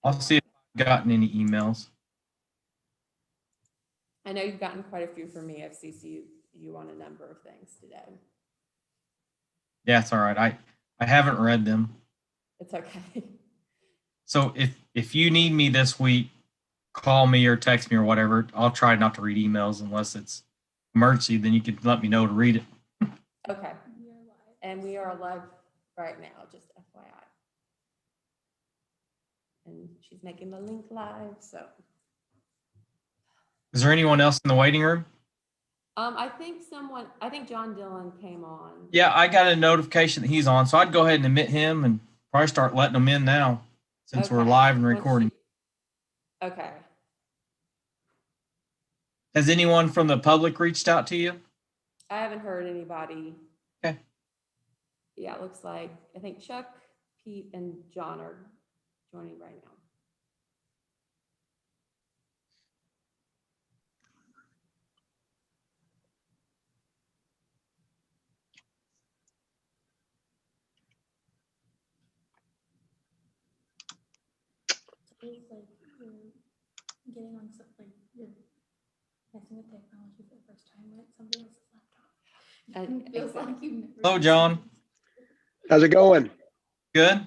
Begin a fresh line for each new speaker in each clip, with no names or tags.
I'll see if I've gotten any emails.
I know you've gotten quite a few from me. I've CC'd you on a number of things today.
Yeah, it's all right. I haven't read them.
It's okay.
So if you need me this week, call me or text me or whatever. I'll try not to read emails unless it's emergency. Then you can let me know to read it.
Okay. And we are live right now, just FYI. And she's making the link live, so.
Is there anyone else in the waiting room?
I think John Dillon came on.
Yeah, I got a notification that he's on, so I'd go ahead and admit him and probably start letting them in now since we're live and recording.
Okay.
Has anyone from the public reached out to you?
I haven't heard anybody.
Okay.
Yeah, it looks like, I think Chuck, Pete, and John are joining right now.
It's like you're getting on something, you're messing with technology for the first time with somebody else's laptop. It feels like you've never.
Hello, John.
How's it going?
Good.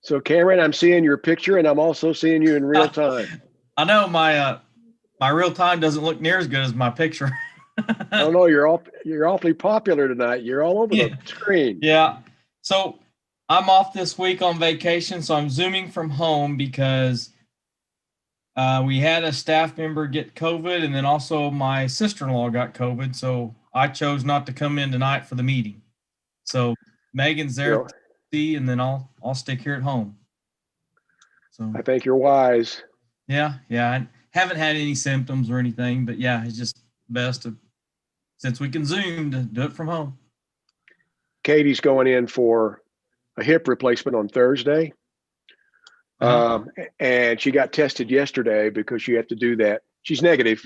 So Cameron, I'm seeing your picture and I'm also seeing you in real time.
I know my real time doesn't look near as good as my picture.
I don't know, you're awfully popular tonight. You're all over the screen.
Yeah. So I'm off this week on vacation, so I'm zooming from home because we had a staff member get COVID, and then also my sister-in-law got COVID. So I chose not to come in tonight for the meeting. So Megan's there, and then I'll stick here at home. So
I think you're wise.
Yeah. I haven't had any symptoms or anything, but yeah, it's just best to, since we can Zoom, to do it from home.
Katie's going in for a hip replacement on Thursday. And she got tested yesterday because you have to do that. She's negative,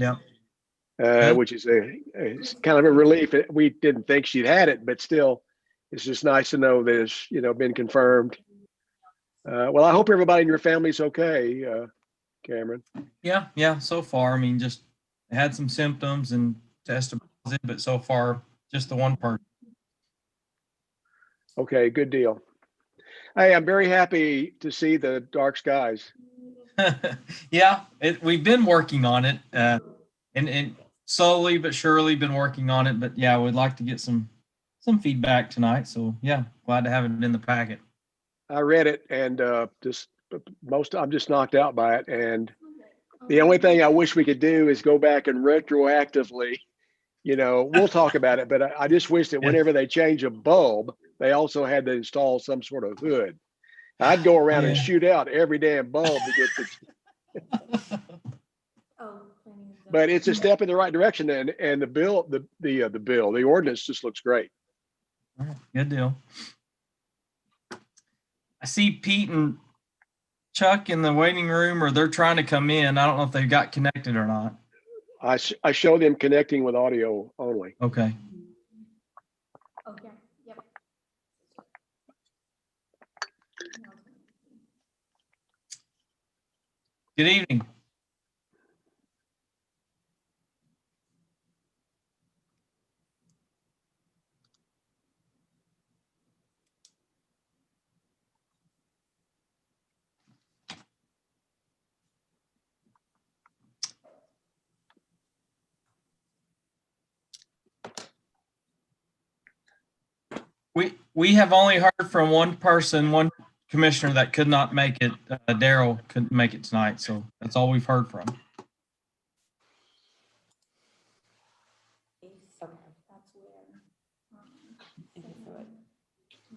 which is it's kind of a relief. We didn't think she'd had it, but still, it's just nice to know that it's been confirmed. Well, I hope everybody in your family's okay, Cameron.
Yeah. So far, I mean, just had some symptoms and tested positive, but so far, just the one person.
Okay, good deal. Hey, I'm very happy to see the dark skies.
Yeah, we've been working on it, and slowly but surely been working on it. But yeah, we'd like to get some feedback tonight. So yeah, glad to have it in the packet.
I read it and I'm just knocked out by it. And the only thing I wish we could do is go back and retroactively, we'll talk about it, but I just wish that whenever they change a bulb, they also had to install some sort of hood. I'd go around and shoot out every damn bulb to get the. But it's a step in the right direction, and the ordinance just looks great.
All right, good deal. I see Pete and Chuck in the waiting room, or they're trying to come in. I don't know if they've got connected or not.
I show them connecting with audio only.
Okay.
Okay. Yep.
Good evening. We have only heard from one person, one commissioner that could not make it. Daryl couldn't make it tonight, so that's all we've heard from.
That's where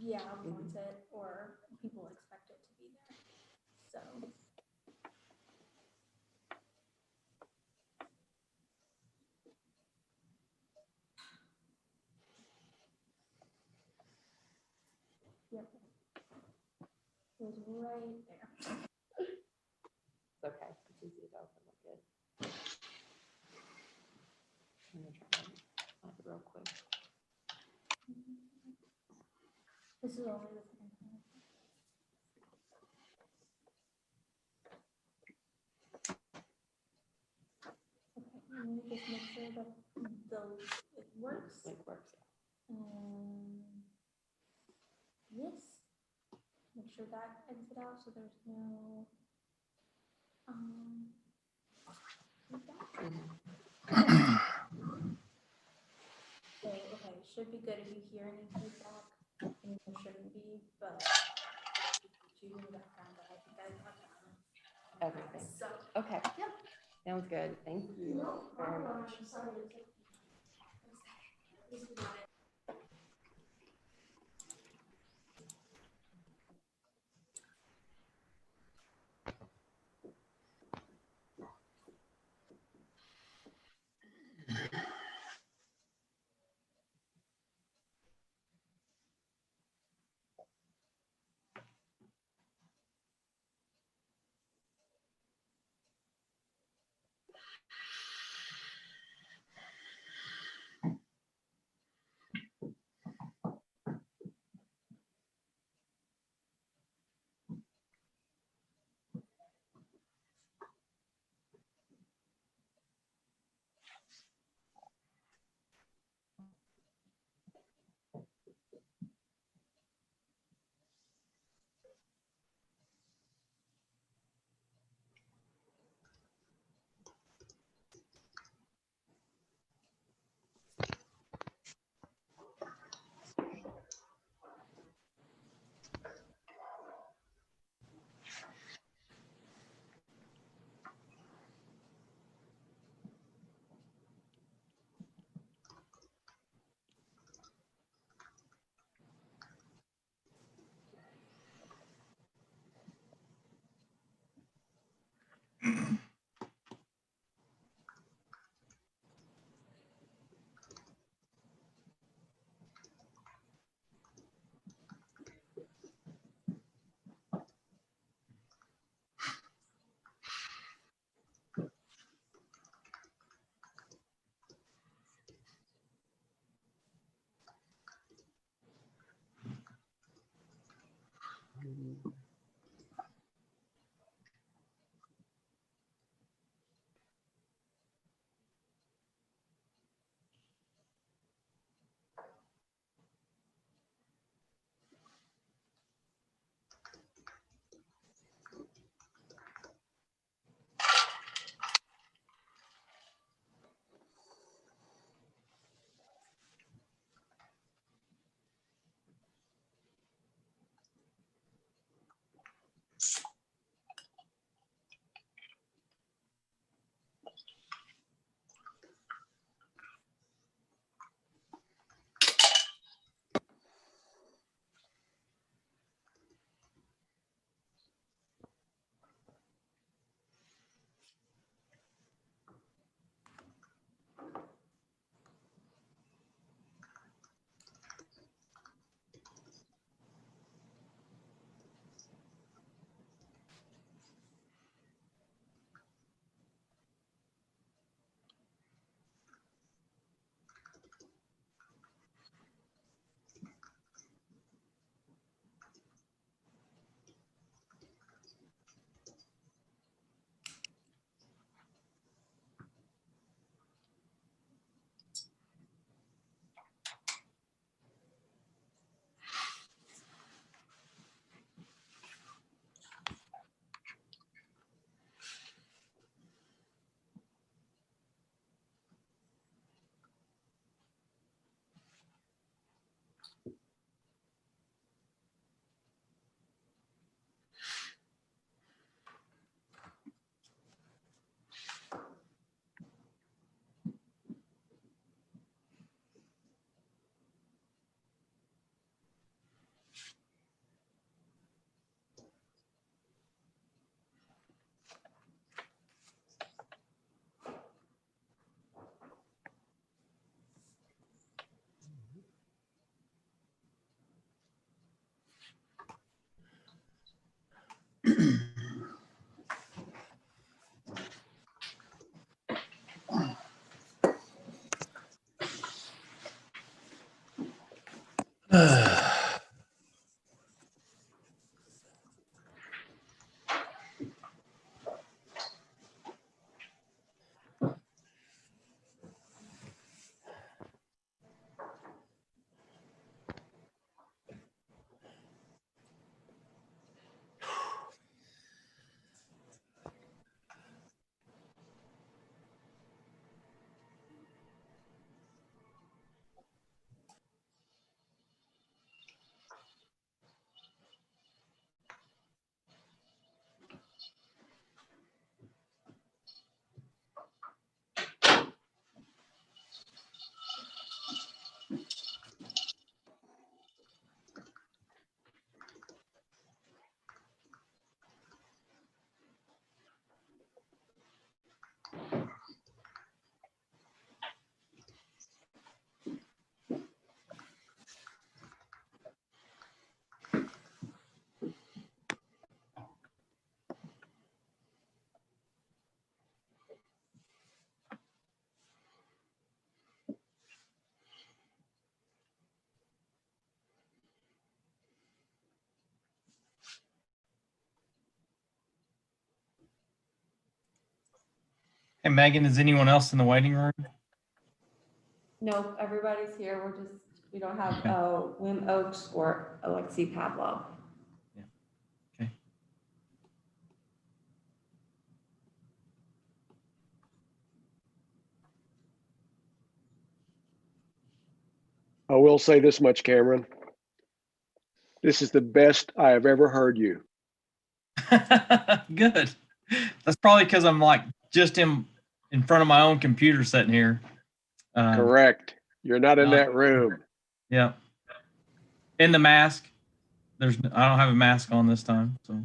yeah, wants it, or people expect it to be there. So yep. It was right there.
It's okay. It's easy to open. We're good. I'm gonna try to find it real quick.
This is only the second time. Okay, let me just make sure that it works.
It works.
This, make sure that exit out so there's no feedback. So, okay, should be good if you hear any feedback. I mean, there shouldn't be, but you in the background, but I think I have that on.
Everything.
So,
Okay.
Yep.
Sounds good. Thank you very much.
I'm sorry. This is not it.
Hey, Megan, is anyone else in the waiting room?
Nope, everybody's here. We don't have
Okay.
Wim Oaks or Alexi Pavlov.
Okay.
I will say this much, Cameron. This is the best I have ever heard you.
Good. That's probably because I'm like just in front of my own computer sitting here.
Correct. You're not in that room.
Yeah. In the mask. I don't have a mask on this time, so.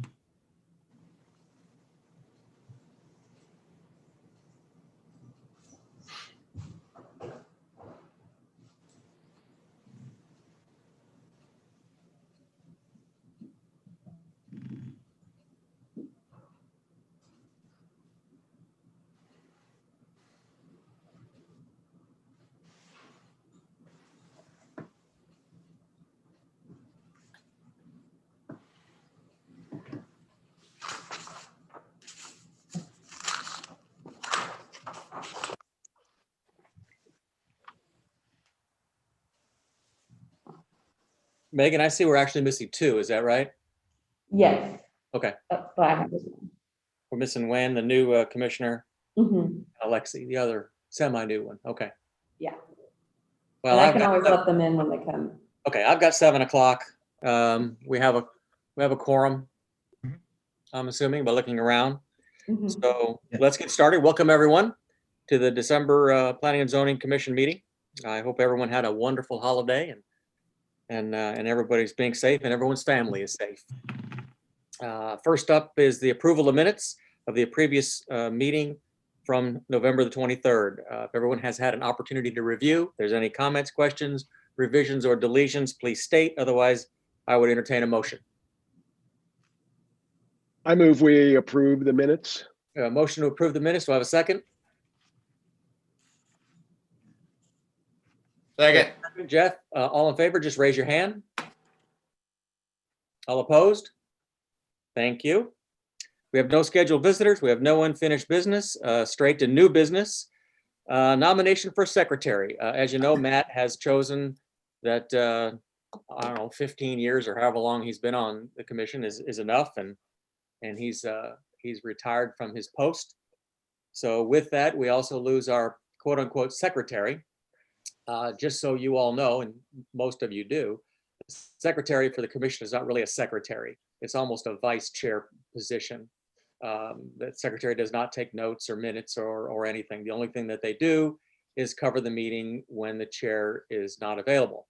Megan, I see we're actually missing two. Is that right?
Yes.
Okay.
But I have this one.
We're missing Wen, the new commissioner,
Mm-hmm.
Alexi, the other semi-new one. Okay.
Yeah.
Well,
And I can always let them in when they come.
okay, I've got 7 o'clock. We have a quorum, I'm assuming, by looking around.
Mhm.
So
Yeah.
let's get started. Welcome everyone to the December Planning and Zoning Commission meeting. I hope everyone had a wonderful holiday and everybody's being safe and everyone's family is safe. First up is the approval of minutes of the previous meeting from November the 23rd. If everyone has had an opportunity to review, if there's any comments, questions, revisions, or deletions, please state. Otherwise, I would entertain a motion.
I move we approve the minutes.
A motion to approve the minutes. Do I have a second?
Second.
Jeff, all in favor, just raise your hand. All opposed? Thank you. We have no scheduled visitors. We have no unfinished business. Straight to new business. Nomination for secretary. As you know, Matt has chosen that, I don't know, 15 years or however long he's been on the commission is enough, and he's retired from his post. So with that, we also lose our quote unquote secretary. Just so you all know, and most of you do, the secretary for the commission is not really a secretary. It's almost a vice chair position. The secretary does not take notes or minutes or anything. The only thing that they do is cover the meeting when the chair is not available.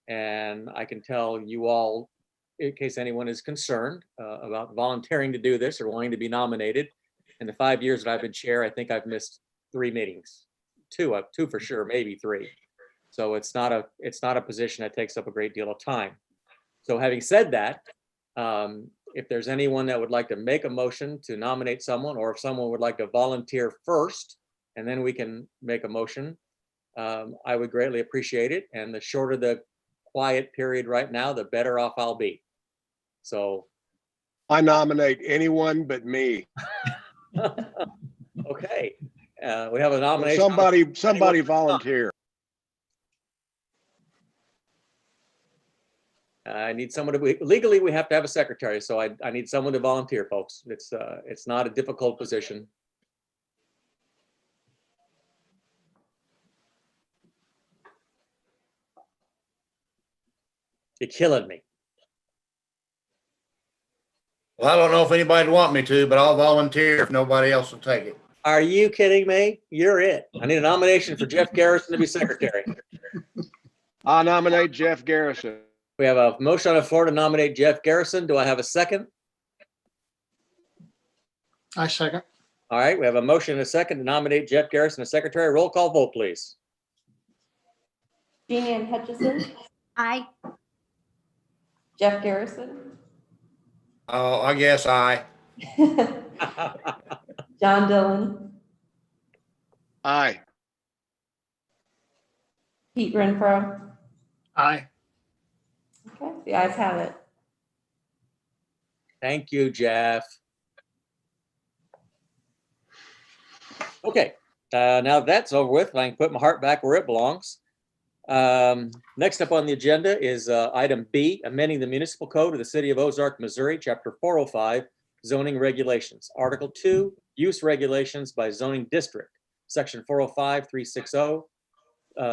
And I can tell you all, in case anyone is concerned about volunteering to do this or wanting to be nominated, in the 5 years that I've been chair, I think I've missed 3 meetings, two for sure, maybe 3. So it's not a position that takes up a great deal of time. So having said that, if there's anyone that would like to make a motion to nominate someone, or if someone would like to volunteer first, and then we can make a motion, I would greatly appreciate it. And the shorter the quiet period right now, the better off I'll be. So
I nominate anyone but me.
okay, we have a nomination.
Somebody volunteer.
I need someone to, legally we have to have a secretary, so I need someone to volunteer, folks. It's not a difficult position. You're killing me.
Well, I don't know if anybody'd want me to, but I'll volunteer if nobody else will take it.
Are you kidding me? You're it. I need a nomination for Jeff Garrison to be secretary.
I nominate Jeff Garrison.
We have a motion on the floor to nominate Jeff Garrison. Do I have a second?
I second.
All right, we have a motion and a second to nominate Jeff Garrison as secretary. Roll call vote, please.
Jean Ann Hutchison,
I,
Jeff Garrison,
Oh, I guess I.
John Dillon,
Aye.
Pete Renfro.
Aye.
Okay, the ayes have it.
Thank you, Jeff. Okay, now that's over with, I can put my heart back where it belongs. Next up on the agenda is item B, amending the municipal code of the city of Ozark, Missouri, chapter 405, zoning regulations, article 2, use regulations by zoning district, section 405-360,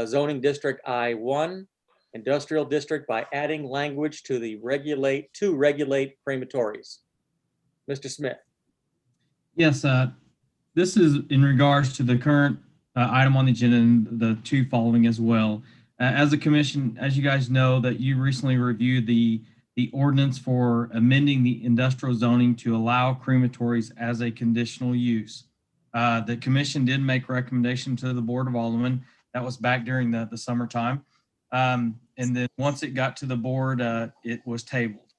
zoning district I-1, industrial district by adding language to the regulate crematories. Mr. Smith.
Yes, this is in regards to the current item on the agenda and the two following as well. As a commission, as you guys know, that you recently reviewed the ordinance for amending the industrial zoning to allow crematories as a conditional use. The commission did make recommendation to the Board of Aldermen. That was back during the summertime. And then once it got to the board, it was tabled.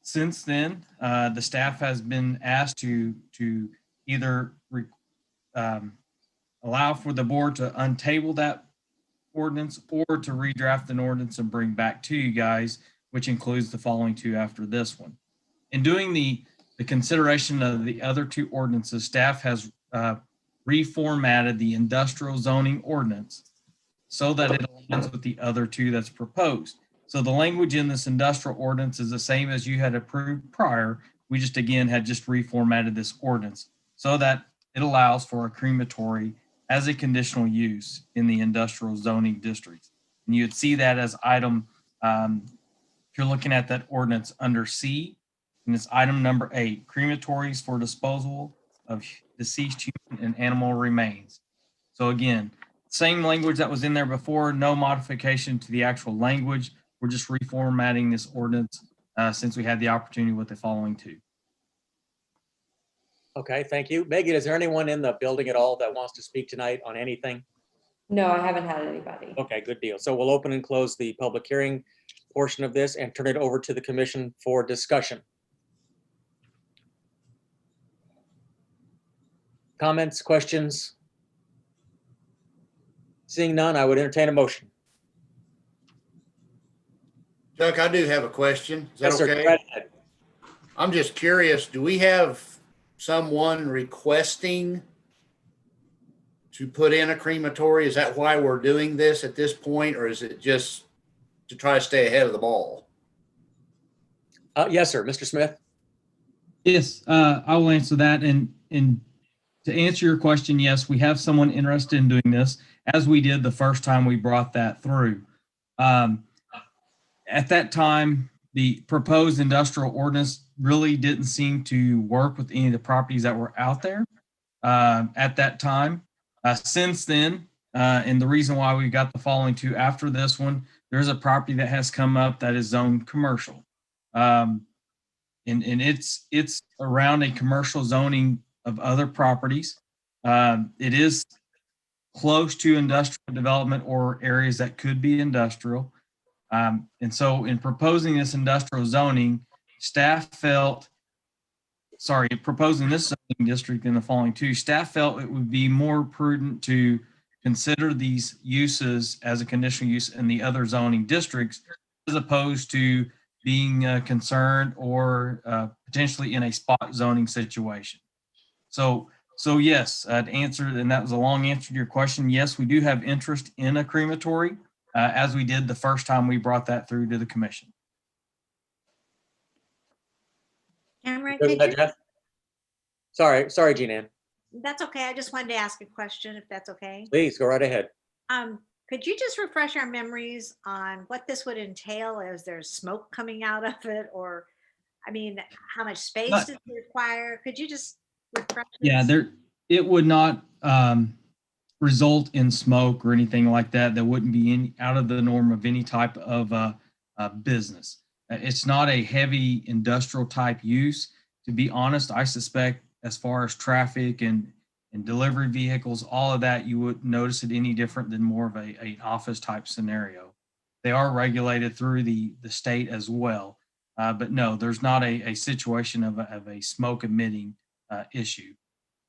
Since then, the staff has been asked to either allow for the board to untable that ordinance or to redraft an ordinance and bring back to you guys, which includes the following two after this one. In doing the consideration of the other two ordinances, staff has reformatted the industrial zoning ordinance so that it aligns with the other two that's proposed. So the language in this industrial ordinance is the same as you had approved prior. We just, again, had just reformatted this ordinance so that it allows for a crematory as a conditional use in the industrial zoning districts. And you'd see that as item, if you're looking at that ordinance under C, and it's item number 8, crematories for disposal of deceased human and animal remains. So again, same language that was in there before, no modification to the actual language. We're just reformatting this ordinance since we had the opportunity with the following two.
Okay, thank you. Megan, is there anyone in the building at all that wants to speak tonight on anything?
No, I haven't had anybody.
Okay, good deal. So we'll open and close the public hearing portion of this and turn it over to the commission for discussion. Comments, questions? Seeing none, I would entertain a motion.
Chuck, I do have a question. Is that
Yes, sir. Go
okay?
right ahead.
I'm just curious, do we have someone requesting to put in a crematory? Is that why we're doing this at this point, or is it just to try to stay ahead of the ball?
Yes, sir. Mr. Smith?
Yes, I will answer that. And to answer your question, yes, we have someone interested in doing this, as we did the first time we brought that through. At that time, the proposed industrial ordinance really didn't seem to work with any of the properties that were out there at that time. Since then, and the reason why we got the following two after this one, there's a property that has come up that is zoned commercial. And it's around a commercial zoning of other properties. It is close to industrial development or areas that could be industrial. And so in proposing this industrial zoning, proposing this zoning district in the following two, staff felt it would be more prudent to consider these uses as a conditional use in the other zoning districts, as opposed to being concerned or potentially in a spot zoning situation. So yes, I'd answer, and that was a long answer to your question. Yes, we do have interest in a crematory, as we did the first time we brought that through to the commission.
Cameron,
Go
could
ahead,
you,
Jeff. Sorry, Jean Ann.
that's okay. I just wanted to ask a question, if that's okay.
Please go right ahead.
Could you just refresh our memories on what this would entail? Is there smoke coming out of it? Or, I mean, how much space does it require? Could you just refresh?
Yeah, it would not result in smoke or anything like that. That wouldn't be any out of the norm of any type of business. It's not a heavy industrial type use. To be honest, I suspect as far as traffic and delivery vehicles, all of that, you wouldn't notice it any different than more of an office type scenario. They are regulated through the state as well. But no, there's not a situation of a smoke emitting issue.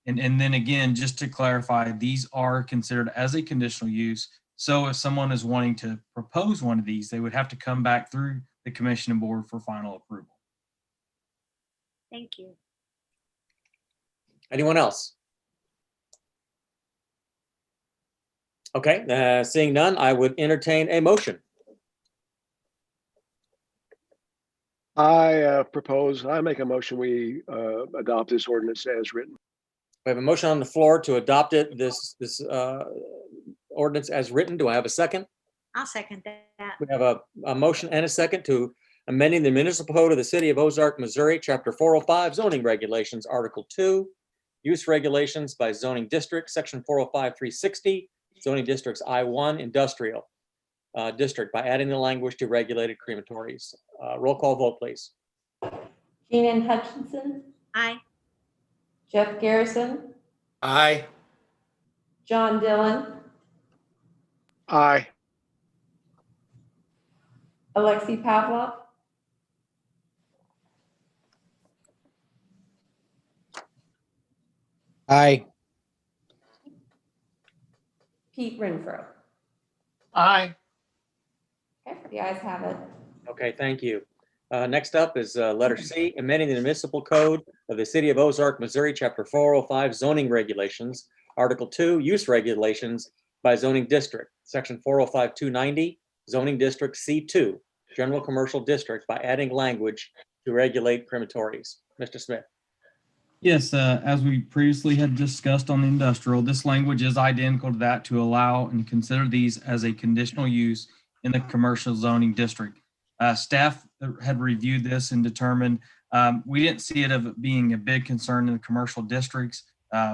And then again, just to clarify, these are considered as a conditional use. So if someone is wanting to propose one of these, they would have to come back through the commission and board for final approval.
Thank you.
Anyone else? Okay, seeing none, I would entertain a motion.
I make a motion, we adopt this ordinance as written.
We have a motion on the floor to adopt this ordinance as written. Do I have a second?
I'll second that.
We have a motion and a second to amending the municipal code of the city of Ozark, Missouri, chapter 405, zoning regulations, article 2, use regulations by zoning district, section 405-360, zoning districts I1 industrial district by adding the language to regulated crematories. Roll call vote, please.
Keenan Hutchinson,
Aye.
Jeff Garrison,
Aye.
John Dillon,
Aye.
Alexei Pavlov,
Aye.
Pete Renfro.
Aye.
Okay, the ayes have it.
Okay, thank you. Next up is letter C, amending the municipal code of the city of Ozark, Missouri, chapter 405, zoning regulations, article 2, use regulations by zoning district, section 405-290, zoning district C2, general commercial district by adding language to regulate crematories. Mr. Smith.
Yes, as we previously had discussed on the industrial, this language is identical to that to allow and consider these as a conditional use in the commercial zoning district. Staff had reviewed this and determined we didn't see it of being a big concern in the commercial districts.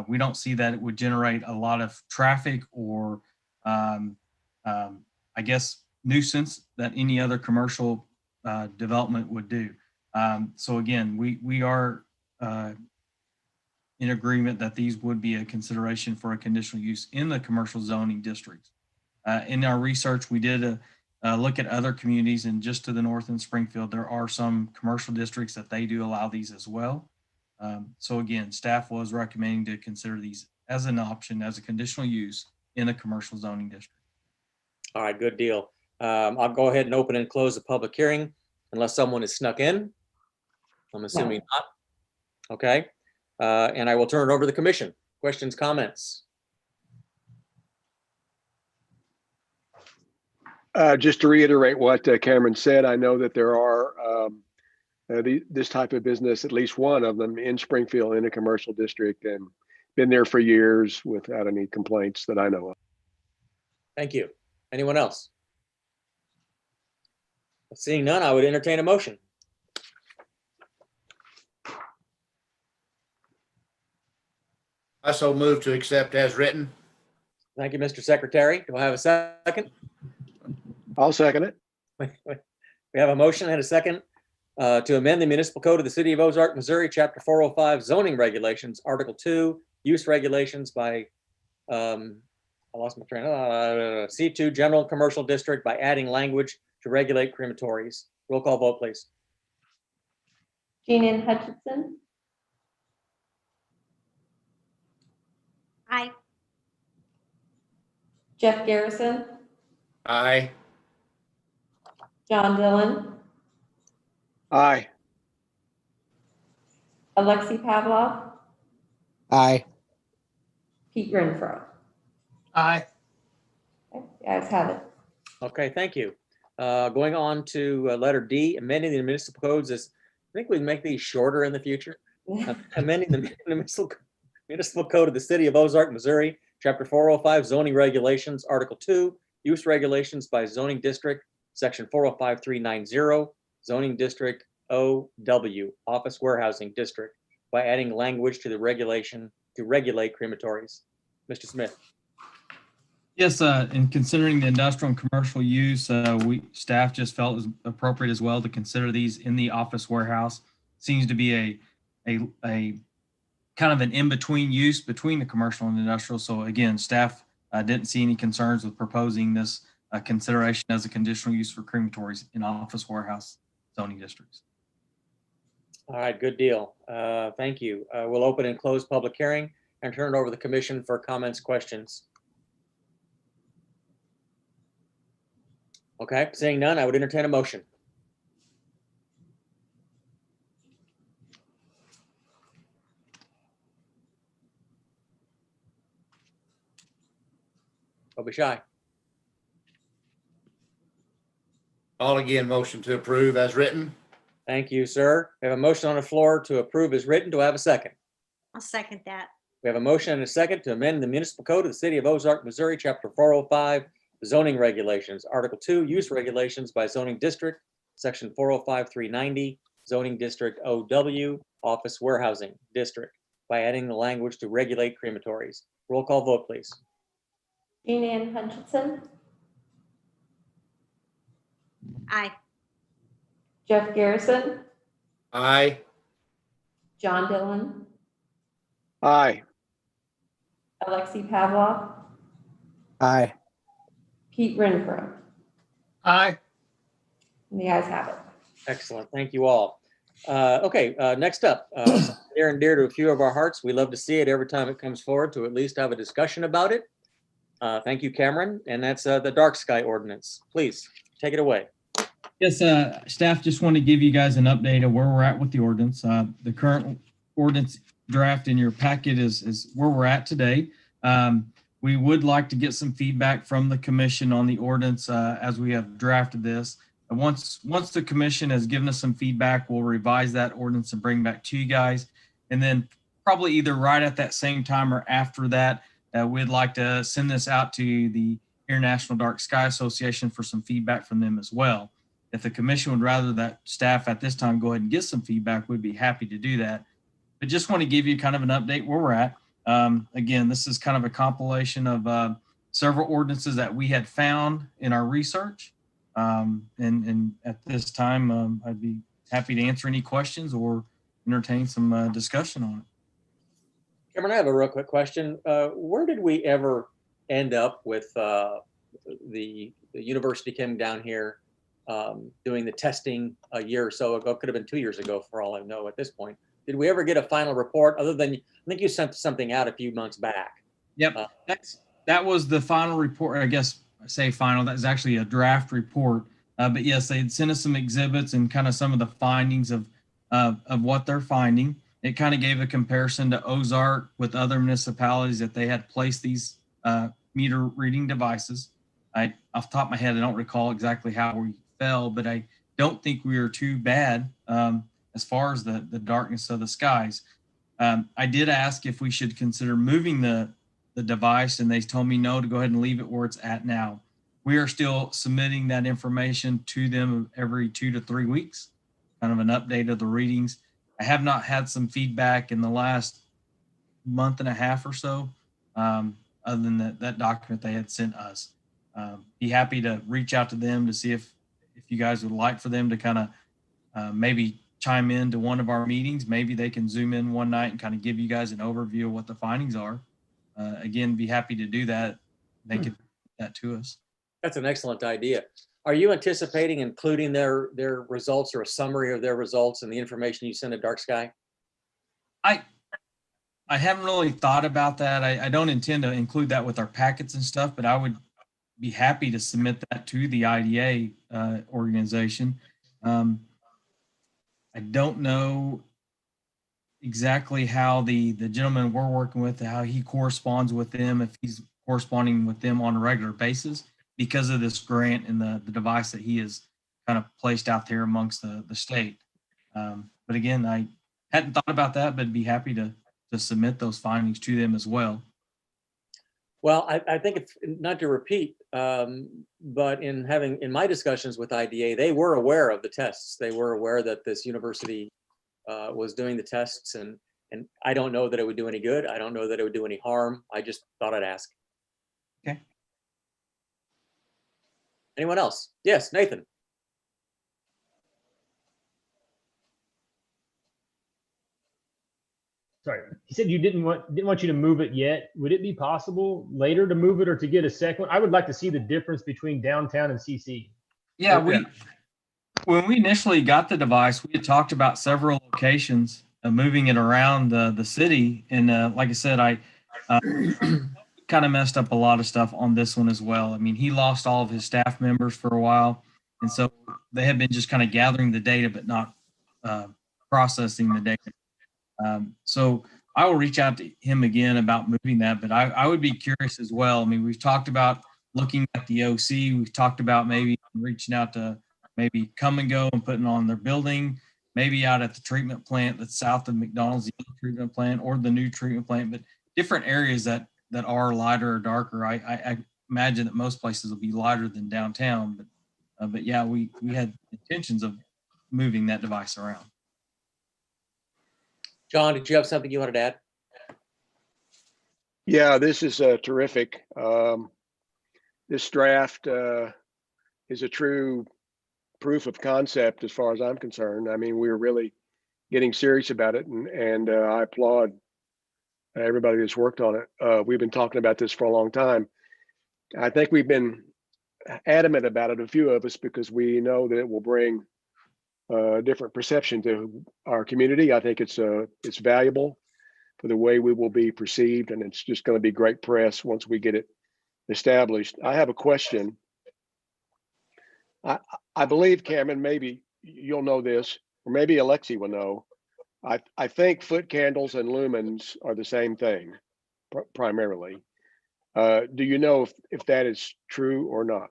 We don't see that it would generate a lot of traffic or I guess nuisance that any other commercial development would do. So again, we are in agreement that these would be a consideration for a conditional use in the commercial zoning districts. In our research, we did look at other communities, and just to the north in Springfield, there are some commercial districts that they do allow these as well. So again, staff was recommending to consider these as an option, as a conditional use in the commercial zoning district.
All right, good deal. I'll go ahead and open and close the public hearing unless someone is snuck in. I'm assuming not. Okay. And I will turn it over to the commission. Questions, comments?
Just to reiterate what Cameron said, I know that there are this type of business, at least one of them in Springfield in a commercial district, and been there for years without any complaints that I know of.
Thank you. Anyone else? Seeing none, I would entertain a motion.
I so move to accept as written.
Thank you, Mr. Secretary. Do I have a second?
I'll second it.
We have a motion and a second to amend the municipal code of the city of Ozark, Missouri, chapter 405, zoning regulations, article 2, use regulations by, I lost my train, C2, general commercial district by adding language to regulate crematories. Roll call vote, please.
Keenan Hutchinson,
Aye.
Jeff Garrison,
Aye.
John Dillon,
Aye.
Alexei Pavlov,
Aye.
Pete Renfro.
Aye.
Okay, the ayes have it.
Okay, thank you. Going on to letter D, amending the municipal codes is, I think we make these shorter in the future. Amending the municipal code of the city of Ozark, Missouri, chapter 405, zoning regulations, article 2, use regulations by zoning district, section 405-390, zoning district OW, office warehousing district, by adding language to the regulation to regulate crematories. Mr. Smith.
Yes, in considering the industrial and commercial use, staff just felt it was appropriate as well to consider these in the office warehouse. Seems to be a kind of an in-between use between the commercial and industrial. So again, staff didn't see any concerns with proposing this consideration as a conditional use for crematories in office warehouse zoning districts.
All right, good deal. Thank you. We'll open and close public hearing and turn it over to the commission for comments, questions. Okay, seeing none, I would entertain a motion. Don't be shy.
All again, motion to approve as written.
Thank you, sir. We have a motion on the floor to approve as written. Do I have a second?
I'll second that.
We have a motion and a second to amend the municipal code of the city of Ozark, Missouri, chapter 405, zoning regulations, article 2, use regulations by zoning district, section 405-390, zoning district OW, office warehousing district, by adding the language to regulate crematories. Roll call vote, please.
Jean Ann Hutchinson,
Aye.
Jeff Garrison,
Aye.
John Dillon,
Aye.
Alexei Pavlov,
Aye.
Pete Renfro.
Aye.
And the ayes have it.
Excellent. Thank you all. Okay, next up, near and dear to a few of our hearts. We love to see it every time it comes forward to at least have a discussion about it. Thank you, Cameron. And that's the Dark Sky Ordinance. Please take it away.
Yes, staff just want to give you guys an update of where we're at with the ordinance. The current ordinance draft in your packet is where we're at today. We would like to get some feedback from the commission on the ordinance as we have drafted this. And once the commission has given us some feedback, we'll revise that ordinance and bring back to you guys. And then probably either right at that same time or after that, we'd like to send this out to the International Dark Sky Association for some feedback from them as well. If the commission would rather that staff at this time go ahead and get some feedback, we'd be happy to do that. But just want to give you kind of an update where we're at. Again, this is kind of a compilation of several ordinances that we had found in our research. And at this time, I'd be happy to answer any questions or entertain some discussion on it.
Cameron, I have a real quick question. Where did we ever end up with the university came down here doing the testing a year or so ago? Could have been 2 years ago for all I know at this point. Did we ever get a final report other than, I think you sent something out a few months back?
Yep, that was the final report. I guess I say final, that's actually a draft report. But yes, they had sent us some exhibits and kind of some of the findings of what they're finding. It kind of gave a comparison to Ozark with other municipalities that they had placed these meter reading devices. Off the top of my head, I don't recall exactly how we fell, but I don't think we were too bad as far as the darkness of the skies. I did ask if we should consider moving the device, and they told me no, to go ahead and leave it where it's at now. We are still submitting that information to them every 2 to 3 weeks, kind of an update of the readings. I have not had some feedback in the last month and a half or so, other than that document they had sent us. Be happy to reach out to them to see if you guys would like for them to kind of maybe chime in to one of our meetings. Maybe they can zoom in one night and kind of give you guys an overview of what the findings are. Again, be happy to do that. They could do that to us.
That's an excellent idea. Are you anticipating including their results or a summary of their results and the information you send to Dark Sky?
I haven't really thought about that. I don't intend to include that with our packets and stuff, but I would be happy to submit that to the IDA organization. I don't know exactly how the gentleman we're working with, how he corresponds with them, if he's corresponding with them on a regular basis because of this grant and the device that he has kind of placed out there amongst the state. But again, I hadn't thought about that, but be happy to submit those findings to them as well.
Well, I think it's not to repeat, but in my discussions with IDA, they were aware of the tests. They were aware that this university was doing the tests, and I don't know that it would do any good. I don't know that it would do any harm. I just thought I'd ask.
Okay.
Anyone else? Yes, Nathan.
Sorry, he said you didn't want you to move it yet. Would it be possible later to move it or to get a second one? I would like to see the difference between downtown and CC.
Yeah, when we initially got the device, we had talked about several locations moving it around the city. And like I said, I kind of messed up a lot of stuff on this one as well. I mean, he lost all of his staff members for a while. And so they have been just kind of gathering the data, but not processing the data. So I will reach out to him again about moving that, but I would be curious as well. I mean, we've talked about looking at the OC. We've talked about maybe reaching out to maybe Come and Go and putting on their building, maybe out at the treatment plant that's south of McDonald's, the old treatment plant or the new treatment plant, but different areas that are lighter or darker. I imagine that most places will be lighter than downtown, but yeah, we had intentions of moving that device around.
John, did you have something you wanted to add?
Yeah, this is terrific. This draft is a true proof of concept as far as I'm concerned. I mean, we're really getting serious about it, and I applaud everybody that's worked on it. We've been talking about this for a long time. I think we've been adamant about it, a few of us, because we know that it will bring a different perception to our community. I think it's valuable for the way we will be perceived, and it's just going to be great press once we get it established. I have a question. I believe, Cameron, maybe you'll know this, or maybe Alexi will know. I think foot candles and lumens are the same thing, primarily. Do you know if that is true or not?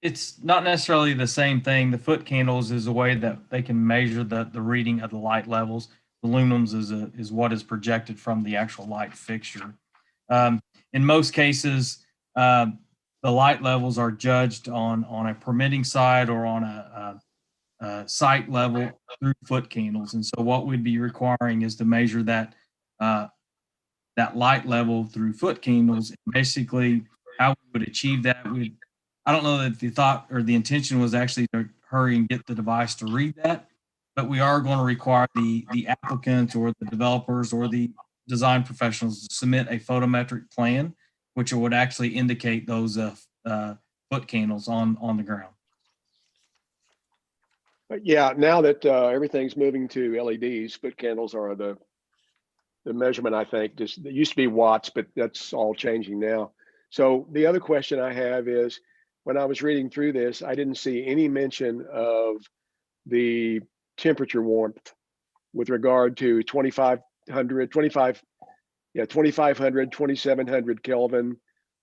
It's not necessarily the same thing. The foot candles is a way that they can measure the reading of the light levels. The lumens is what is projected from the actual light fixture. In most cases, the light levels are judged on a permitting side or on a site level through foot candles. And so what we'd be requiring is to measure that light level through foot candles. And basically, how we would achieve that, I don't know that the thought or the intention was actually to hurry and get the device to read that, but we are going to require the applicants or the developers or the design professionals to submit a photometric plan, which would actually indicate those foot candles on the ground.
Yeah, now that everything's moving to LEDs, foot candles are the measurement, I think. Just it used to be watts, but that's all changing now. So the other question I have is, when I was reading through this, I didn't see any mention of the temperature warmth with regard to 2500, 2700 Kelvin,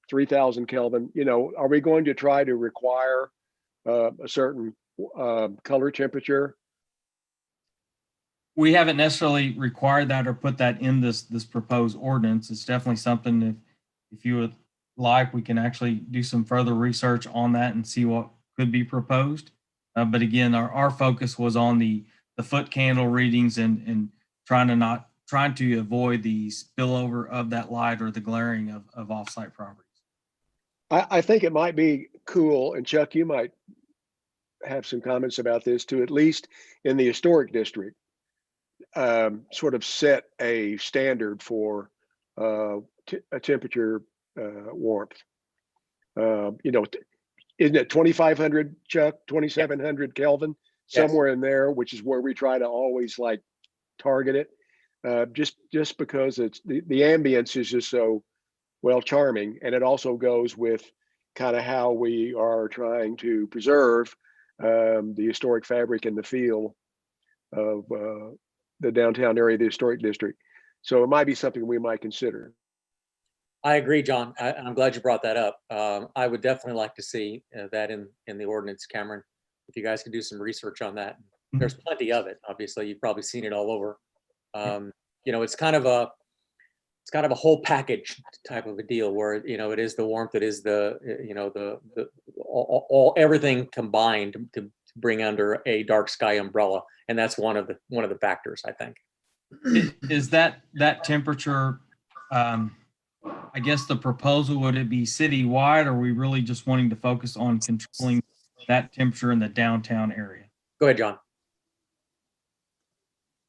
3000 Kelvin. You know, are we going to try to require a certain color temperature?
We haven't necessarily required that or put that in this proposed ordinance. It's definitely something if you would like, we can actually do some further research on that and see what could be proposed. But again, our focus was on the foot candle readings and trying to avoid the spillover of that light or the glaring of offsite properties.
I think it might be cool, and Chuck, you might have some comments about this too, at least in the historic district, sort of set a standard for a temperature warmth. You know, isn't it 2500, Chuck, 2700 Kelvin, somewhere in there, which is where we try to always like target it, just because it's the ambience is just so well charming, and it also goes with kind of how we are trying to preserve the historic fabric and the feel of the downtown area, the historic district. So it might be something we might consider.
I agree, John. I'm glad you brought that up. I would definitely like to see that in the ordinance, Cameron. If you guys could do some research on that. There's plenty of it. Obviously, you've probably seen it all over. You know, it's kind of a whole package type of a deal where, you know, it is the warmth, it is the, you know, all everything combined to bring under a dark sky umbrella, and that's one of the factors, I think.
Is that temperature? I guess the proposal, would it be citywide, or are we really just wanting to focus on controlling that temperature in the downtown area?
Go ahead, John.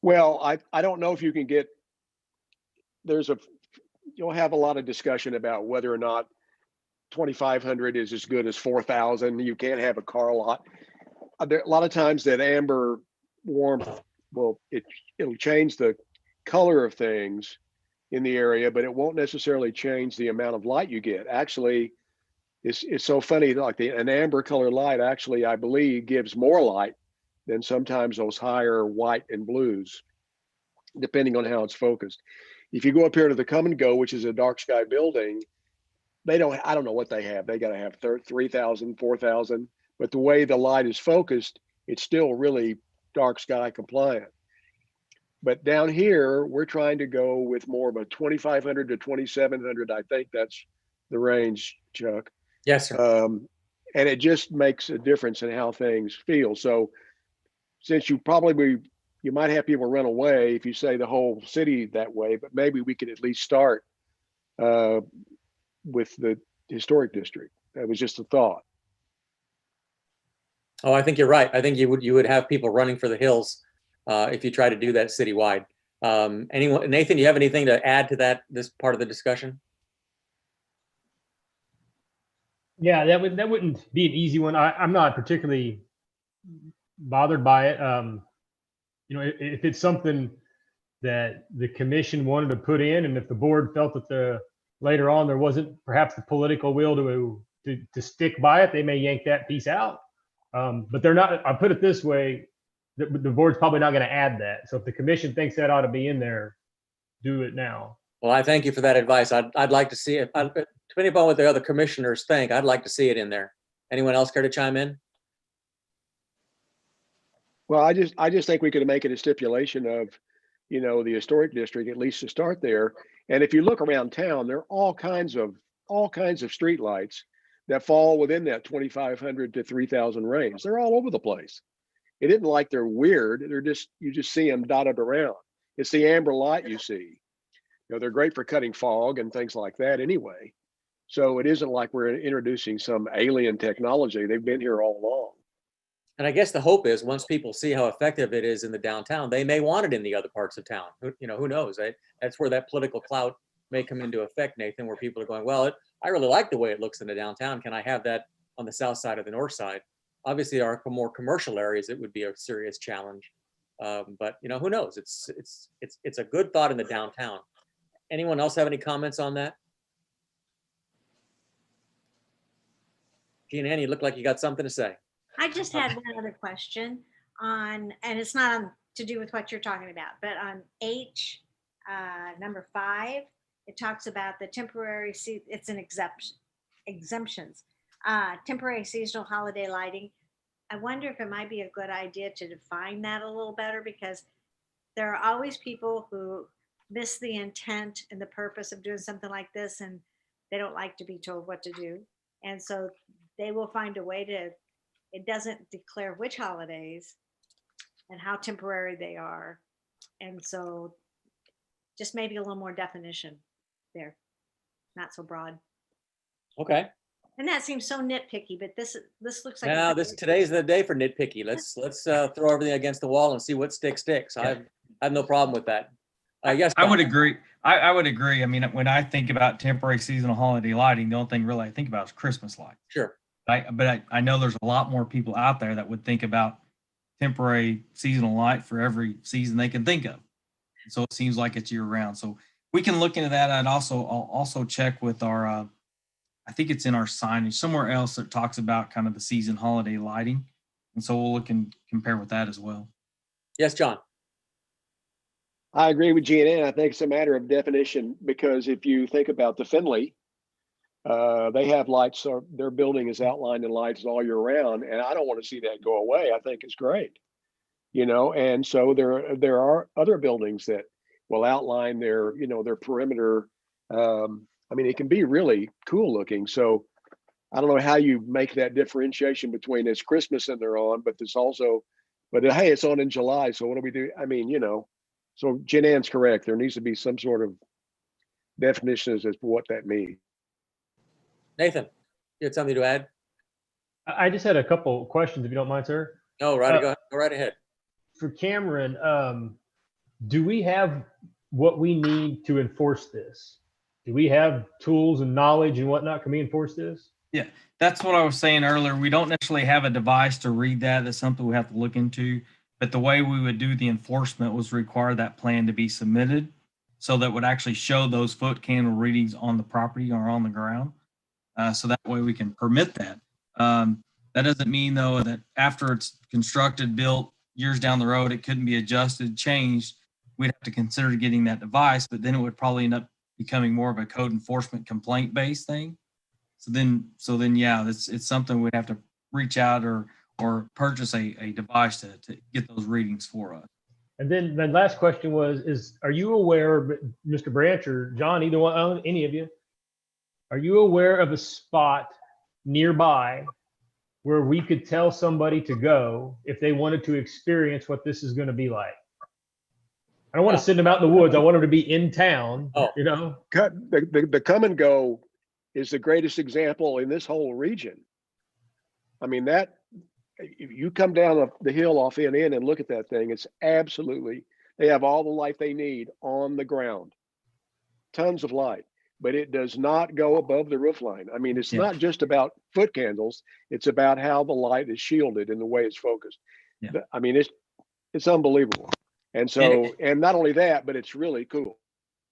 Well, I don't know if you can get, you'll have a lot of discussion about whether or not 2500 is as good as 4000. You can't have a car lot. There a lot of times that amber warmth, well, it'll change the color of things in the area, but it won't necessarily change the amount of light you get. Actually, it's so funny, like an amber color light actually, I believe, gives more light than sometimes those higher white and blues, depending on how it's focused. If you go up here to the Come and Go, which is a dark sky building, I don't know what they have. They got to have 3,000, 4,000, but the way the light is focused, it's still really dark sky compliant. But down here, we're trying to go with more of a 2,500 to 2,700. I think that's the range, Chuck.
Yes, sir.
And it just makes a difference in how things feel. So since you might have people run away if you say the whole city that way, but maybe we could at least start with the historic district. That was just a thought.
Oh, I think you're right. I think you would have people running for the hills if you try to do that citywide. Anyone, Nathan, you have anything to add to this part of the discussion?
Yeah, that wouldn't be an easy one. I'm not particularly bothered by it. If it's something that the commission wanted to put in, and if the board felt that later on there wasn't perhaps the political will to stick by it, they may yank that piece out. But they're not. I'll put it this way: the board's probably not going to add that. So if the commission thinks that ought to be in there, do it now.
Well, I thank you for that advice. I'd like to see it. Depending upon what the other commissioners think, I'd like to see it in there. Anyone else care to chime in?
Well, I just think we could make it a stipulation of, the historic district, at least to start there. And if you look around town, there are all kinds of street lights that fall within that 2,500 to 3,000 range. They're all over the place. It isn't like they're weird. You just see them dotted around. It's the amber light you see. They're great for cutting fog and things like that anyway. So it isn't like we're introducing some alien technology. They've been here all along.
And I guess the hope is once people see how effective it is in the downtown, they may want it in the other parts of town. Who knows? That's where that political clout may come into effect, Nathan, where people are going, well, I really like the way it looks in the downtown. Can I have that on the south side or the north side? Obviously, our more commercial areas, it would be a serious challenge. But who knows? It's a good thought in the downtown. Anyone else have any comments on that? Jean Ann, you look like you got something to say.
I just had one other question and it's not to do with what you're talking about, but on H, number 5, it talks about the temporary, it's an exemptions, temporary seasonal holiday lighting. I wonder if it might be a good idea to define that a little better, because there are always people who miss the intent and the purpose of doing something like this, and they don't like to be told what to do. And so they will find a way it doesn't declare which holidays and how temporary they are. And so just maybe a little more definition there, not so broad.
Okay.
And that seems so nitpicky, but this looks like.
Now today's the day for nitpicky. Let's throw everything against the wall and see what sticks. I have no problem with that. Yes,
I would agree. I would agree. I mean, when I think about temporary seasonal holiday lighting, the only thing really I think about is Christmas light.
Sure.
But I know there's a lot more people out there that would think about temporary seasonal light for every season they can think of. So it seems like it's year round. So we can look into that. I'll also check with our, I think it's in our signage somewhere else that talks about kind of the season holiday lighting. And so we'll look and compare with that as well.
Yes, John.
I agree with Jean Ann. I think it's a matter of definition, because if you think about the Finley, they have lights, so their building is outlined in lights all year round, and I don't want to see that go away. I think it's great, and so there are other buildings that will outline their perimeter. It can be really cool looking. So I don't know how you make that differentiation between it's Christmas and they're on, but there's also, hey, it's on in July. So what do we do? So Jen Ann's correct. There needs to be some sort of definitions as to what that means.
Nathan, you had something to add?
I just had a couple questions, if you don't mind, sir.
No, go right ahead.
For Cameron, do we have what we need to enforce this? Do we have tools and knowledge and whatnot? Can we enforce this?
Yeah, that's what I was saying earlier. We don't necessarily have a device to read that. That's something we have to look into. But the way we would do the enforcement was require that plan to be submitted, so that would actually show those foot candle readings on the property or on the ground. So that way we can permit that. That doesn't mean, though, that after it's constructed, built, years down the road, it couldn't be adjusted, changed. we'd have to consider getting that device, but then it would probably end up becoming more of a code enforcement complaint based thing. So then, yeah, it's something we'd have to reach out or purchase a device to get those readings for us.
And then the last question was, are you aware, Mr. Branch or John, either one, any of you, are you aware of a spot nearby where we could tell somebody to go if they wanted to experience what this is going to be like? I don't want to send them out in the woods. I want them to be in town, you know?
The come and go is the greatest example in this whole region. I mean, that if you come down the hill off NN and look at that thing, it's absolutely, they have all the light they need on the ground, tons of light, but it does not go above the roof line. I mean, it's not just about foot candles. It's about how the light is shielded and the way it's focused.
Yeah.
I mean, it's unbelievable. And so, and not only that, but it's really cool.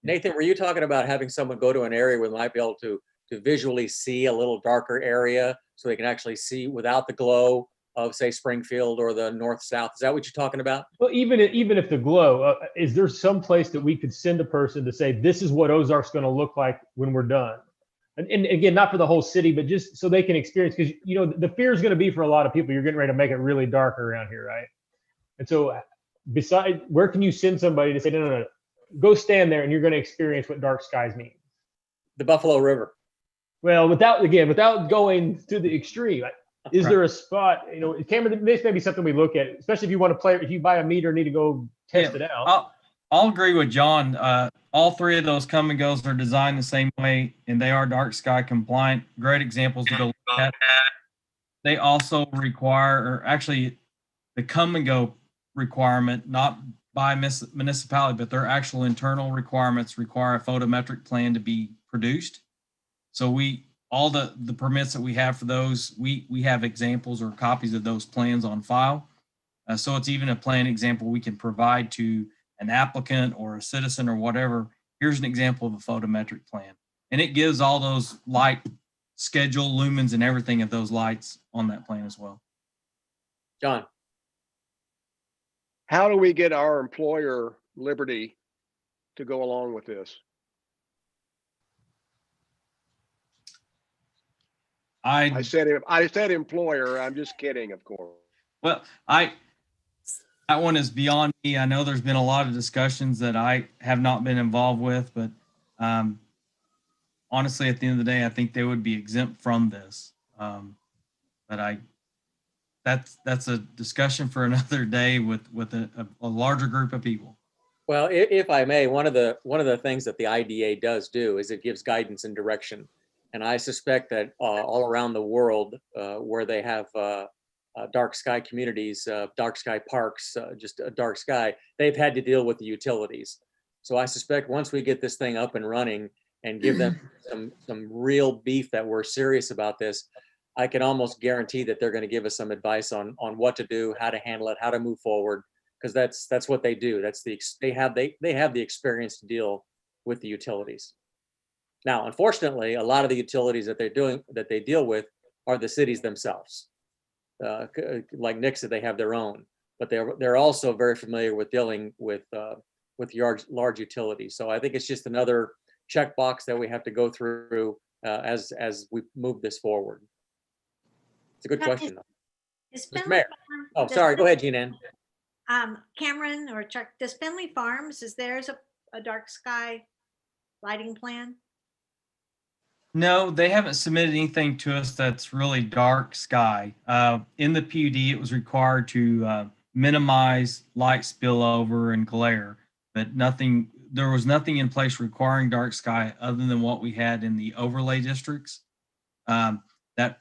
Nathan, were you talking about having someone go to an area where they might be able to visually see a little darker area so they can actually see without the glow of, say, Springfield or the north-south? Is that what you're talking about?
Well, even if the glow, is there some place that we could send a person to say, this is what Ozark's going to look like when we're done? And again, not for the whole city, but just so they can experience, because, you know, the fear is going to be for a lot of people, you're getting ready to make it really dark around here, right? And so besides, where can you send somebody to say, no, go stand there and you're going to experience what dark skies mean?
The Buffalo River.
Well, without going to the extreme, is there a spot, you know, Cameron, this may be something we look at, especially if you want to play, if you buy a meter, need to go test it out.
I'll agree with John. All three of those come and goes are designed the same way, and they are dark sky compliant. Great examples to go look at. They also require, or actually the come and go requirement, not by municipality, but their actual internal requirements require a photometric plan to be produced. So all the permits that we have for those, we have examples or copies of those plans on file. So it's even a plan example we can provide to an applicant or a citizen or whatever. Here's an example of a photometric plan. And it gives all those light schedule, lumens, and everything of those lights on that plan as well.
John.
How do we get our employer, Liberty, to go along with this? I said employer. I'm just kidding, of course.
Well, that one is beyond me. I know there's been a lot of discussions that I have not been involved with, but honestly, at the end of the day, I think they would be exempt from this. But that's a discussion for another day with a larger group of people.
Well, if I may, one of the things that the IDA does do is it gives guidance and direction. And I suspect that all around the world where they have dark sky communities, dark sky parks, just a dark sky, they've had to deal with the utilities. So I suspect once we get this thing up and running and give them some real beef that we're serious about this, I can almost guarantee that they're going to give us some advice on what to do, how to handle it, how to move forward, because that's what they do. They have the experience to deal with the utilities. Now, unfortunately, a lot of the utilities that they deal with are the cities themselves. Like Nixa, they have their own, but they're also very familiar with dealing with large utilities. So I think it's just another checkbox that we have to go through as we move this forward. It's a good question, though. Mr. Mayor. Oh, sorry. Go ahead, Jean Ann.
Cameron or Chuck, does Finley Farms, is theirs a dark sky lighting plan?
No, they haven't submitted anything to us that's really dark sky. In the PUD, it was required to minimize light spillover and glare, but there was nothing in place requiring dark sky other than what we had in the overlay districts. That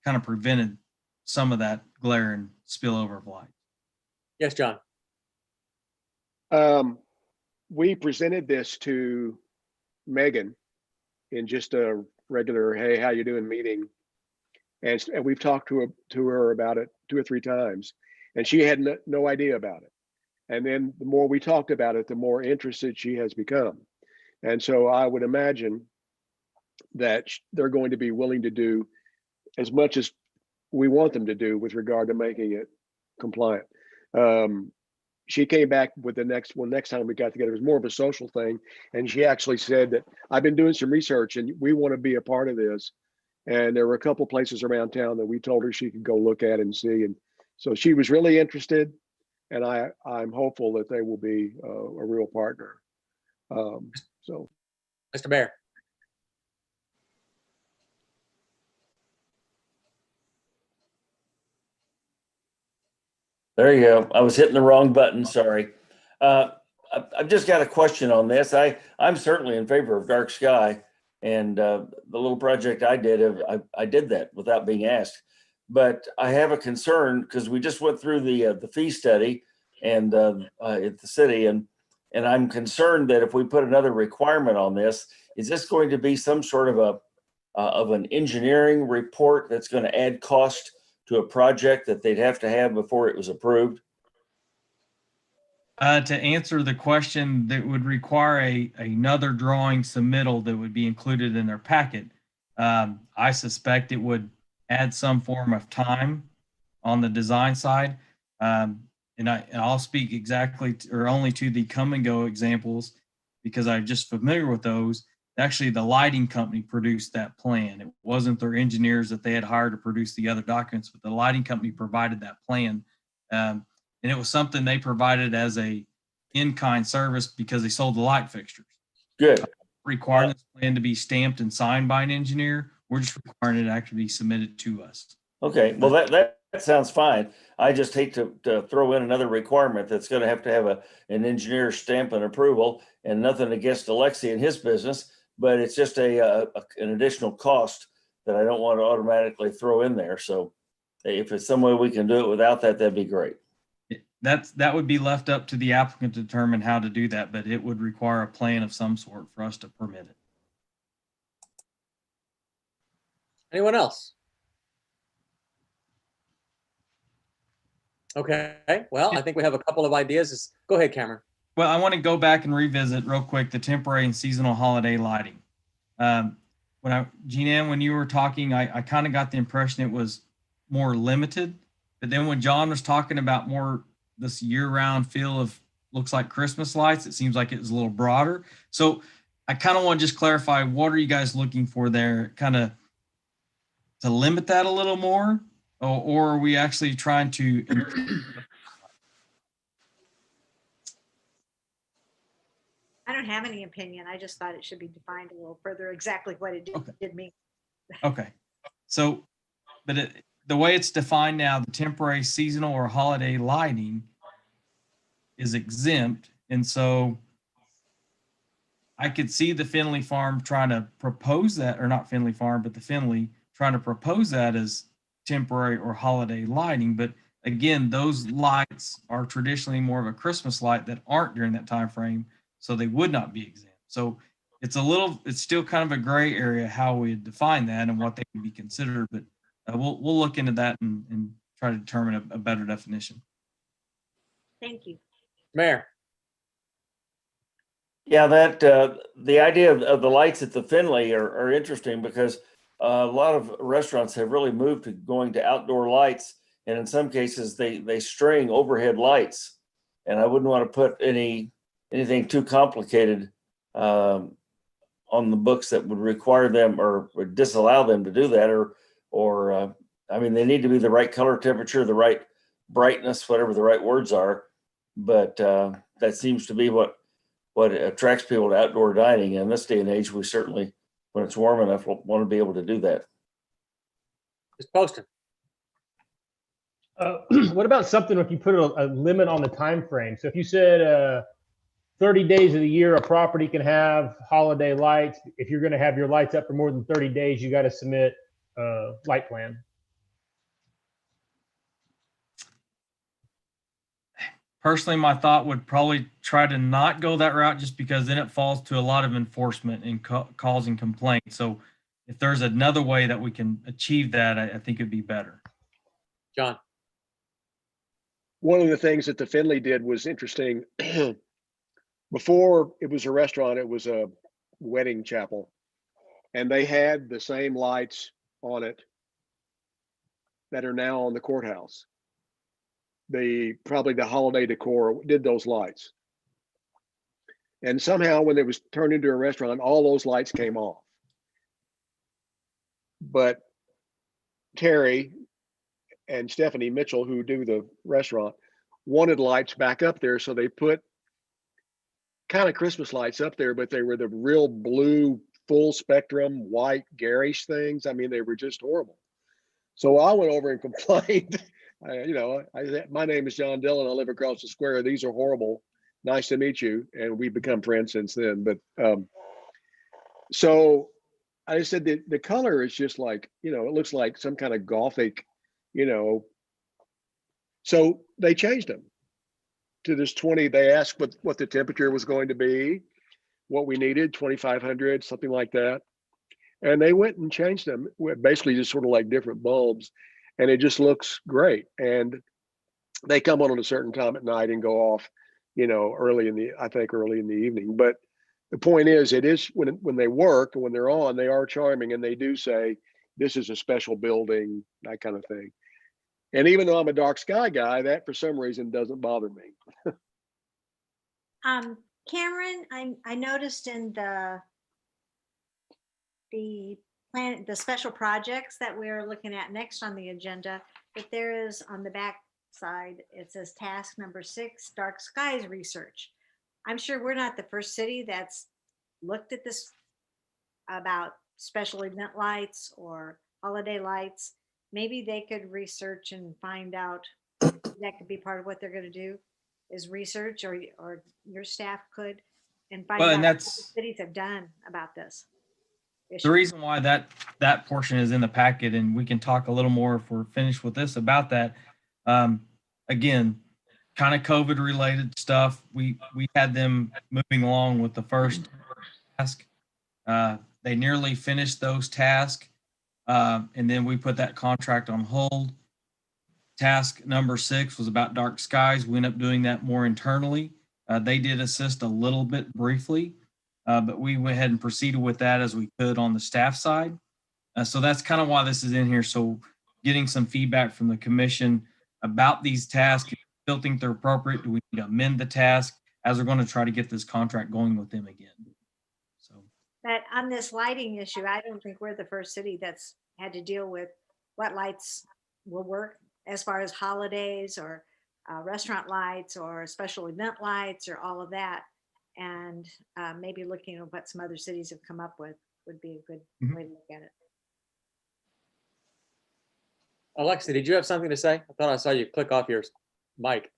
kind of prevented some of that glare and spillover of light.
Yes, John.
We presented this to Megan in just a regular, hey, how you doing meeting. And we've talked to her about it 2 or 3 times, and she had no idea about it. And then the more we talked about it, the more interested she has become. And so I would imagine that they're going to be willing to do as much as we want them to do with regard to making it compliant. she came back with the next time we got together. It was more of a social thing. And she actually said that I've been doing some research and we want to be a part of this. And there were a couple places around town that we told her she could go look at and see. And so she was really interested. And I'm hopeful that they will be a real partner. So,
Mr. Mayor.
There you go. I was hitting the wrong button. Sorry. I've just got a question on this. I'm certainly in favor of dark sky, and the little project I did, I did that without being asked. But I have a concern because we just went through the fee study and at the city, and I'm concerned that if we put another requirement on this, is this going to be some sort of an engineering report that's going to add cost to a project that they'd have to have before it was approved?
To answer the question, that would require another drawing submittal that would be included in their packet. I suspect it would add some form of time on the design side. And I'll speak exactly or only to the come and go examples because I'm just familiar with those. Actually, the lighting company produced that plan. It wasn't their engineers that they had hired to produce the other documents, but the lighting company provided that plan. And it was something they provided as a in-kind service because they sold the light fixtures.
Good.
Requiring this plan to be stamped and signed by an engineer. We're just requiring it to actually be submitted to us.
Okay, well, that sounds fine. I just hate to throw in another requirement that's going to have an engineer stamp and approval, and nothing against Alexi and his business, but it's just an additional cost that I don't want to automatically throw in there. So if it's some way we can do it without that, that'd be great.
That would be left up to the applicant to determine how to do that, but it would require a plan of some sort for us to permit it.
Anyone else? Okay, well, I think we have a couple of ideas. Go ahead, Cameron.
Well, I want to go back and revisit real quick the temporary and seasonal holiday lighting. Jeanne, when you were talking, I kind of got the impression it was more limited, but then when John was talking about more this year-round feel of looks like Christmas lights, it seems like it was a little broader. So I kind of want to just clarify, what are you guys looking for there, kind of to limit that a little more, or are we actually trying to?
I don't have any opinion. I just thought it should be defined a little further exactly what it did mean.
Okay. So, but the way it's defined now, the temporary, seasonal, or holiday lighting is exempt. And so I could see the Finley Farm trying to propose that, or not Finley Farm, but the Finley trying to propose that as temporary or holiday lighting. But again, those lights are traditionally more of a Christmas light that aren't during that time frame, so they would not be exempt. So it's still kind of a gray area how we define that and what they would be considered. But we'll look into that and try to determine a better definition.
Thank you.
Mayor.
Yeah, that the idea of the lights at the Finley are interesting because a lot of restaurants have really moved to going to outdoor lights, and in some cases they string overhead lights, and I wouldn't want to put anything too complicated on the books that would require them or would disallow them to do that, or I mean, they need to be the right color temperature, the right brightness, whatever the right words are, but that seems to be what attracts people to outdoor dining. In this day and age, we certainly, when it's warm enough, we'll want to be able to do that.
Mr. Poston.
What about something if you put a limit on the time frame? So if you said 30 days of the year, a property can have holiday lights. If you're going to have your lights up for more than 30 days, you got to submit a light plan.
Personally, my thought would probably try to not go that route, just because then it falls to a lot of enforcement and causing complaints. So if there's another way that we can achieve that, I think it'd be better.
John.
One of the things that the Finley did was interesting. Before it was a restaurant, it was a wedding chapel, and they had the same lights on it that are now on the courthouse. probably the holiday decor did those lights. And somehow when it was turned into a restaurant, all those lights came off. But Terry and Stephanie Mitchell, who do the restaurant, wanted lights back up there. So they put kind of Christmas lights up there, but they were the real blue, full spectrum, white, garish things. I mean, they were just horrible. So I went over and complained. My name is John Dillon. I live across the square. These are horrible. Nice to meet you. And we've become friends since then. But so I said the color is just like, it looks like some kind of Gothic, So they changed them to this 20. They asked what the temperature was going to be, what we needed, 2,500, something like that. And they went and changed them, basically just sort of like different bulbs. And it just looks great. And they come on at a certain time at night and go off, early in the evening. But the point is, it is when they work and when they're on, they are charming. And they do say, this is a special building, that kind of thing. And even though I'm a dark sky guy, that for some reason doesn't bother me.
Cameron, I noticed in the plan, the special projects that we're looking at next on the agenda, that there is on the back side, it says task number 6, dark skies research. I'm sure we're not the first city that's looked at this about special event lights or holiday lights. Maybe they could research and find out that could be part of what they're going to do is research, or your staff could, and find out what cities have done about this issue.
The reason why that portion is in the packet, and we can talk a little more if we're finished with this about that. Again, kind of COVID related stuff. We had them moving along with the first task. They nearly finished those tasks. And then we put that contract on hold. Task number 6 was about dark skies. We ended up doing that more internally. They did assist a little bit briefly, but we went ahead and proceeded with that as we could on the staff side. So that's kind of why this is in here. So getting some feedback from the commission about these tasks, still think they're appropriate. Do we need to amend the task as we're going to try to get this contract going with them again? So,
but on this lighting issue, I don't think we're the first city that's had to deal with what lights will work as far as holidays or restaurant lights or special event lights or all of that. And maybe looking at what some other cities have come up with would be a good way to look at it.
Alexa, did you have something to say? I thought I saw you click off your mic.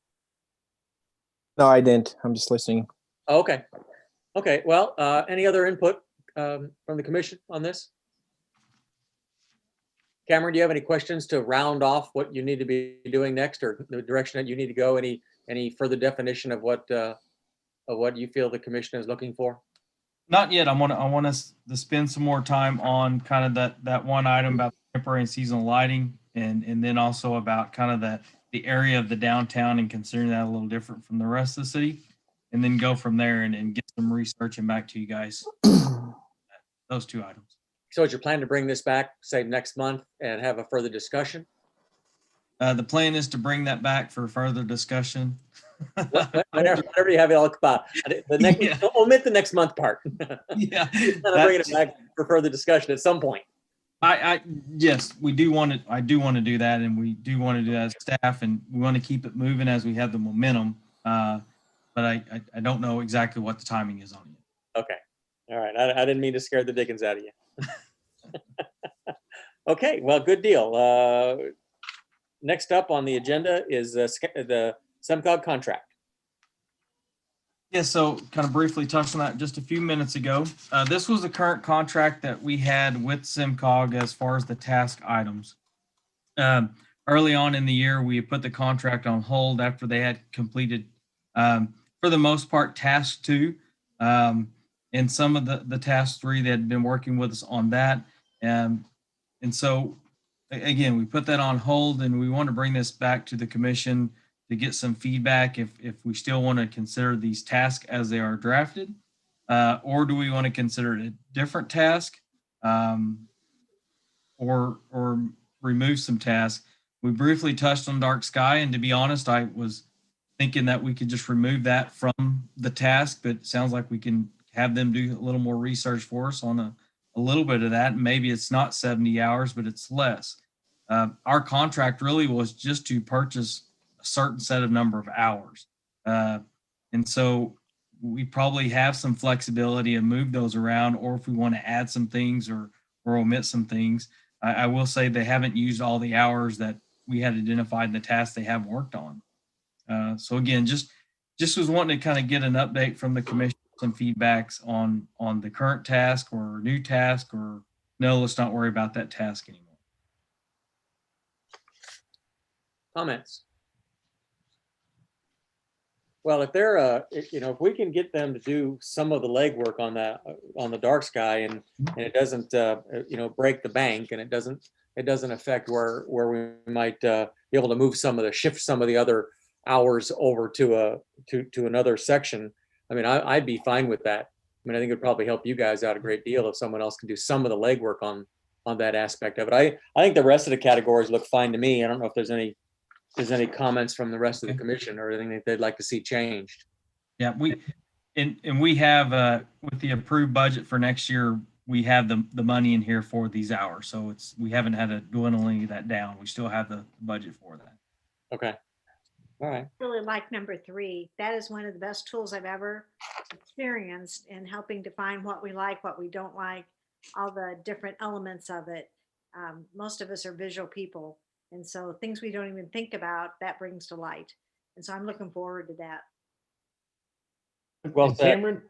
No, I didn't. I'm just listening.
Oh, okay. Okay. Well, any other input from the commission on this? Cameron, do you have any questions to round off what you need to be doing next, or the direction that you need to go? Any further definition of what you feel the commission is looking for?
Not yet. I want us to spend some more time on kind of that one item about temporary and seasonal lighting, and then also about kind of the area of the downtown and considering that a little different from the rest of the city, and then go from there and get some research and back to you guys. Those 2 items.
So is your plan to bring this back, say, next month and have a further discussion?
The plan is to bring that back for further discussion.
Whenever you have it all about the next,
Yeah.
Omit the next month part.
Yeah,
Bring it back for further discussion at some point.
Yes, we do want to. I do want to do that, and we do want to do that as staff, and we want to keep it moving as we have the momentum. But I don't know exactly what the timing is on it.
Okay, all right. I didn't mean to scare the dickens out of you. Okay, well, good deal. Next up on the agenda is the Semcog contract.
Yeah, so kind of briefly touched on that just a few minutes ago. This was the current contract that we had with Semcog as far as the task items. Early on in the year, we put the contract on hold after they had completed, for the most part, task 2. And some of the task 3, they had been working with us on that. And so, again, we put that on hold, and we want to bring this back to the commission to get some feedback if we still want to consider these tasks as they are drafted, or do we want to consider it a different task, or remove some tasks. We briefly touched on Dark Sky, and to be honest, I was thinking that we could just remove that from the task, but it sounds like we can have them do a little more research for us on a little bit of that. Maybe it's not 70 hours, but it's less. Our contract really was just to purchase a certain set of number of hours. And so we probably have some flexibility and move those around, or if we want to add some things or omit some things. I will say they haven't used all the hours that we had identified in the task they have worked on. So again, just was wanting to kind of get an update from the commission, some feedbacks on the current task or new task, or no, let's not worry about that task anymore.
Comments? Well, if they're, if we can get them to do some of the legwork on that, on the Dark Sky, and it doesn't, break the bank, and it doesn't affect where we might be able to shift some of the other hours over to another section. I mean, I'd be fine with that. I mean, I think it'd probably help you guys out a great deal if someone else can do some of the legwork on that aspect of it. I think the rest of the categories look fine to me. I don't know if there's any comments from the rest of the commission or anything that they'd like to see changed.
Yeah, we have with the approved budget for next year, we have the money in here for these hours. So we haven't had to dwindle any of that down. We still have the budget for that.
Okay. All right.
Really like number 3. That is one of the best tools I've ever experienced in helping define what we like, what we don't like, all the different elements of it. Most of us are visual people. And so things we don't even think about, that brings to light. And so I'm looking forward to that.
Well
And
said.
Cameron,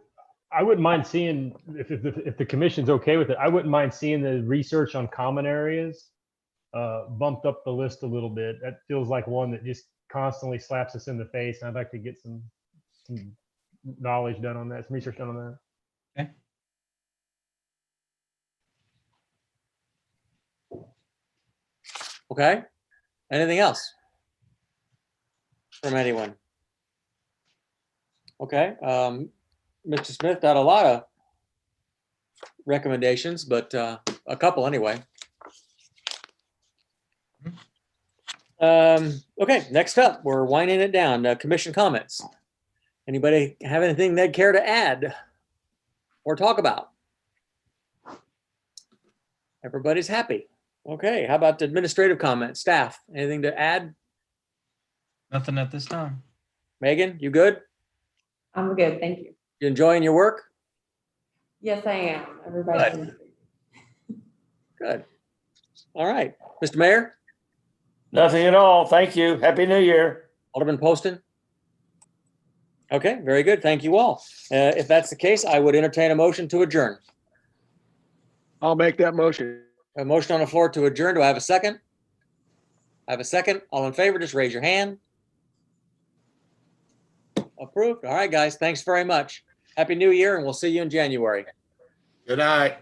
I wouldn't mind seeing, if the commission's okay with it, I wouldn't mind seeing the research on common areas bumped up the list a little bit. That feels like one that just constantly slaps us in the face. And I'd like to get some knowledge done on that, some research done on that.
Okay.
Okay. Anything else from anyone? Okay. Mr. Smith got a lot of recommendations, but a couple anyway. Okay, next up, we're winding it down. Commission comments. Anybody have anything they'd care to add or talk about? Everybody's happy. Okay, how about administrative comments? Staff, anything to add?
Nothing at this time.
Megan, you good?
I'm good, thank you.
You enjoying your work?
Yes, I am. Everybody.
Good. All right, Mr. Mayor?
Nothing at all. Thank you. Happy New Year.
Alderman Poston? Okay, very good. Thank you all. If that's the case, I would entertain a motion to adjourn.
I'll make that motion.
A motion on the floor to adjourn. Do I have a second? I have a second. All in favor, just raise your hand. Approved. All right, guys. Thanks very much. Happy New Year, and we'll see you in January.
Good night.